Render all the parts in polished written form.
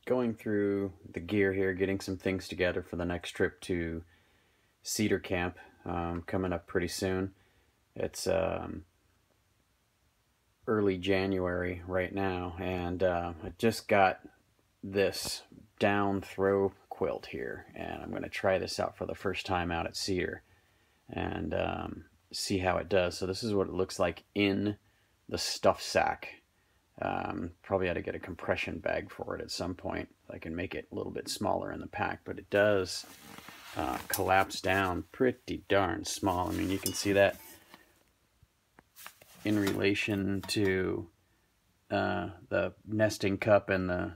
going through the gear here, getting some things together for the next trip to Cedar Camp, coming up pretty soon. It's early January right now, and I just got this down throw quilt here, and I'm going to try this out for the first time out at Cedar and see how it does. So this is what it looks like in the stuff sack. Probably ought to get a compression bag for it at some point. I can make it a little bit smaller in the pack, but it does collapse down pretty darn small. I mean, you can see that in relation to the nesting cup and the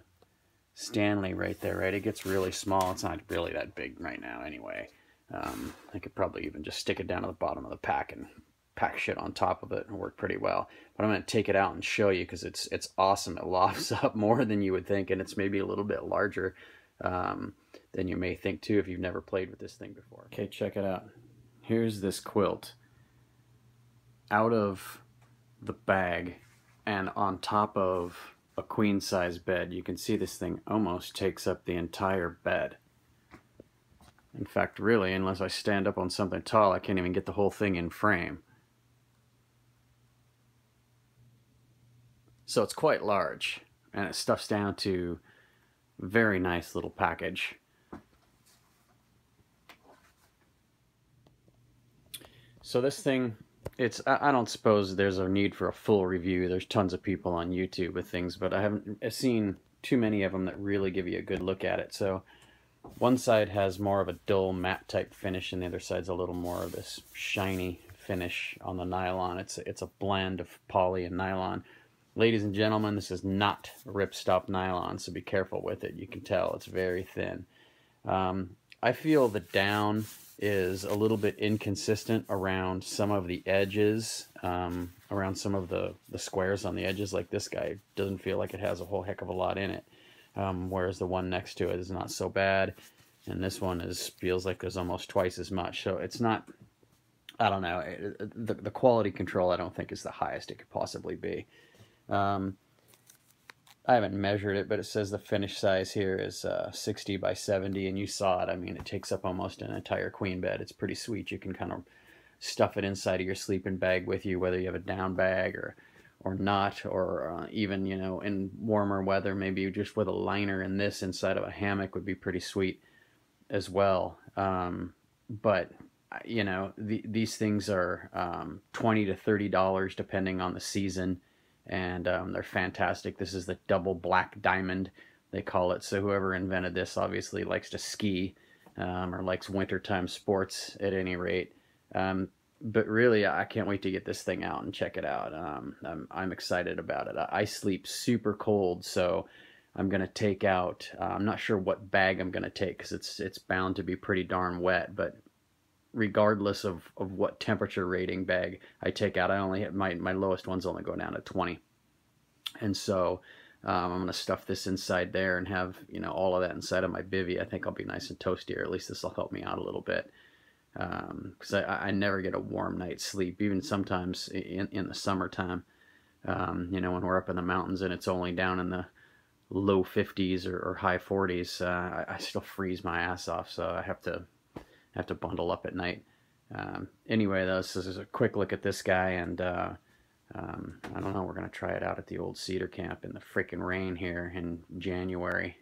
Stanley right there, right? It gets really small. It's not really that big right now anyway. I could probably even just stick it down to the bottom of the pack and pack shit on top of it and work pretty well. But I'm going to take it out and show you because it's awesome. It lofts up more than you would think, and it's maybe a little bit larger than you may think too if you've never played with this thing before. Okay, check it out. Here's this quilt out of the bag and on top of a queen size bed. You can see this thing almost takes up the entire bed. In fact, really, unless I stand up on something tall, I can't even get the whole thing in frame. So it's quite large, and it stuffs down to a very nice little package. So this thing, I don't suppose there's a need for a full review. There's tons of people on YouTube with things, but I haven't seen too many of them that really give you a good look at it. So one side has more of a dull matte type finish, and the other side's a little more of this shiny finish on the nylon. It's a blend of poly and nylon. Ladies and gentlemen, this is not ripstop nylon, so be careful with it. You can tell it's very thin. I feel the down is a little bit inconsistent around some of the edges, around some of the squares on the edges. Like this guy doesn't feel like it has a whole heck of a lot in it. Whereas the one next to it is not so bad, and this one feels like there's almost twice as much. So it's not, I don't know, the quality control I don't think is the highest it could possibly be. I haven't measured it, but it says the finish size here is 60 by 70, and you saw it. I mean, it takes up almost an entire queen bed. It's pretty sweet. You can kind of stuff it inside of your sleeping bag with you, whether you have a down bag or not, or even, you know, in warmer weather, maybe just with a liner in this inside of a hammock would be pretty sweet as well. But you know, these things are $20 to $30 depending on the season, and they're fantastic. This is the double black diamond, they call it. So whoever invented this obviously likes to ski, or likes wintertime sports at any rate. But really, I can't wait to get this thing out and check it out. I'm excited about it. I sleep super cold, so I'm going to take out, I'm not sure what bag I'm going to take because it's bound to be pretty darn wet, but regardless of what temperature rating bag I take out, I only have, my lowest ones only go down to 20. And so I'm going to stuff this inside there and have, you know, all of that inside of my bivvy. I think I'll be nice and toasty, or at least this will help me out a little bit. Because I never get a warm night's sleep, even sometimes in the summertime, you know, when we're up in the mountains and it's only down in the low 50s or high 40s, I still freeze my ass off, so I have to bundle up at night. Anyway, though, this is a quick look at this guy, and I don't know, we're going to try it out at the old Cedar Camp in the freaking rain here in January.